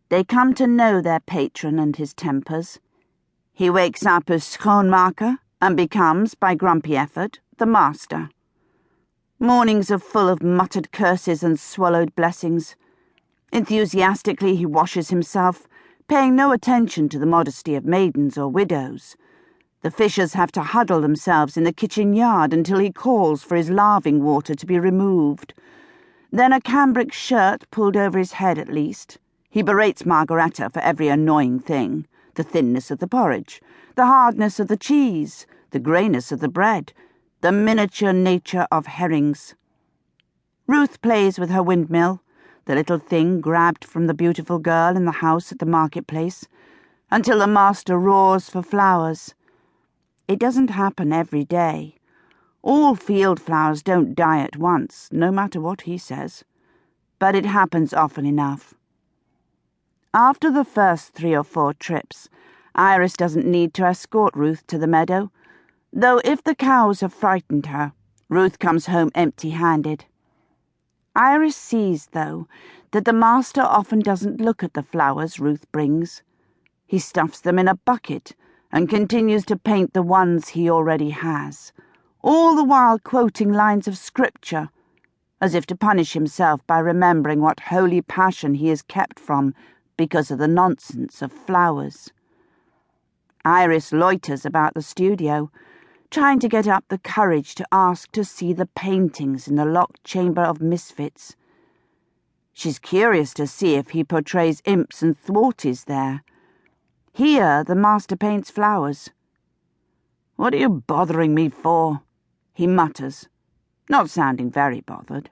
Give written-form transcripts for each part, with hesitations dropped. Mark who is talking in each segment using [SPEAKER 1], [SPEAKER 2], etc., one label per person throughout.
[SPEAKER 1] They come to know their patron and his tempers. He wakes up as schoonmaker and becomes, by grumpy effort, the master. Mornings are full of muttered curses and swallowed blessings. Enthusiastically he washes himself, paying no attention to the modesty of maidens or widows. The fishers have to huddle themselves in the kitchen yard until he calls for his laving water to be removed. Then a cambric shirt pulled over his head at least. He berates Margaretta for every annoying thing: the thinness of the porridge, the hardness of the cheese, the greyness of the bread, the miniature nature of herrings. Ruth plays with her windmill, the little thing grabbed from the beautiful girl in the house at the marketplace, until the master roars for flowers. It doesn't happen every day. All field flowers don't die at once, no matter what he says. But it happens often enough. After the first 3 or 4 trips, Iris doesn't need to escort Ruth to the meadow, though if the cows have frightened her, Ruth comes home empty-handed. Iris sees, though, that the master often doesn't look at the flowers Ruth brings. He stuffs them in a bucket and continues to paint the ones he already has, all the while quoting lines of scripture, as if to punish himself by remembering what holy passion he is kept from because of the nonsense of flowers. Iris loiters about the studio, trying to get up the courage to ask to see the paintings in the locked chamber of misfits. She's curious to see if he portrays imps and thwarties there. Here the master paints flowers. "What are you bothering me for?" he mutters, not sounding very bothered.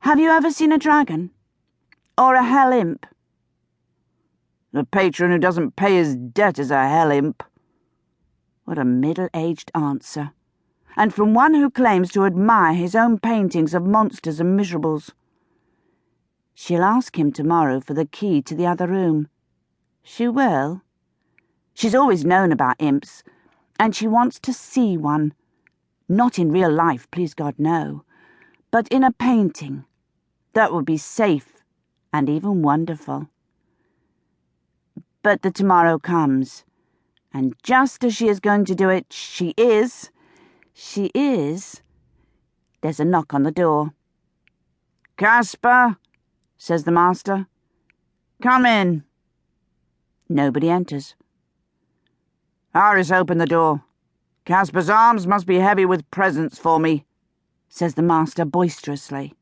[SPEAKER 1] "Have you ever seen a dragon? Or a hell imp?" "The patron who doesn't pay his debt is a hell imp." What a middle-aged answer, and from one who claims to admire his own paintings of monsters and miserables. She'll ask him tomorrow for the key to the other room. She will. She's always known about imps, and she wants to see one. Not in real life, please God, no, but in a painting. That would be safe and even wonderful. But the tomorrow comes, and just as she is going to do it, there's a knock on the door. "Caspar," says the master. "Come in." Nobody enters. "Iris, open the door. Caspar's arms must be heavy with presents for me," says the master boisterously.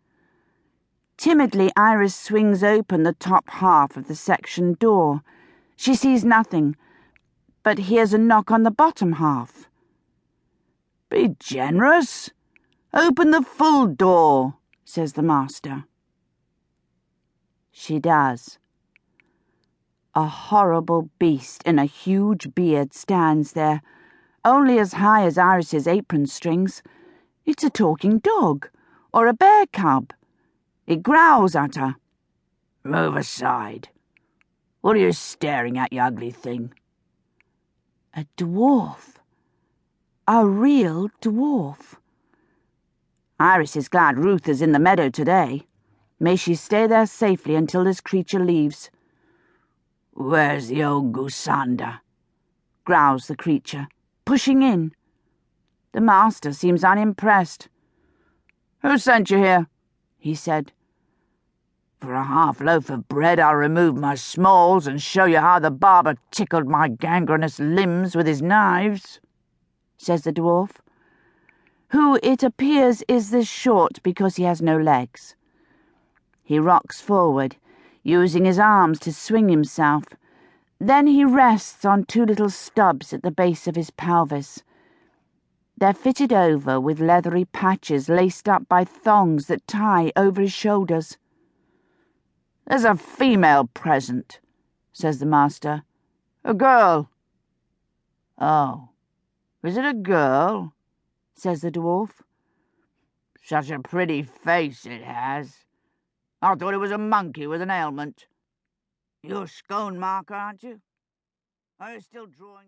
[SPEAKER 1] Timidly, Iris swings open the top half of the section door. She sees nothing, but hears a knock on the bottom half. "Be generous. Open the full door," says the master. She does. A horrible beast in a huge beard stands there, only as high as Iris's apron strings. It's a talking dog, or a bear cub. It growls at her. "Move aside. What are you staring at, you ugly thing?" A dwarf. A real dwarf. Iris is glad Ruth is in the meadow today. May she stay there safely until this creature leaves. "Where's the old goosander?" growls the creature, pushing in. The master seems unimpressed. "Who sent you here?" he said. "For a half loaf of bread I'll remove my smalls and show you how the barber tickled my gangrenous limbs with his knives," says the dwarf, who it appears is this short because he has no legs. He rocks forward, using his arms to swing himself. Then he rests on 2 little stubs at the base of his pelvis. They're fitted over with leathery patches laced up by thongs that tie over his shoulders. "There's a female present," says the master. "A girl." "Oh, is it a girl?" says the dwarf. "Such a pretty face it has. I thought it was a monkey with an ailment. You're schoonmaker, aren't you? Are you still drawing?"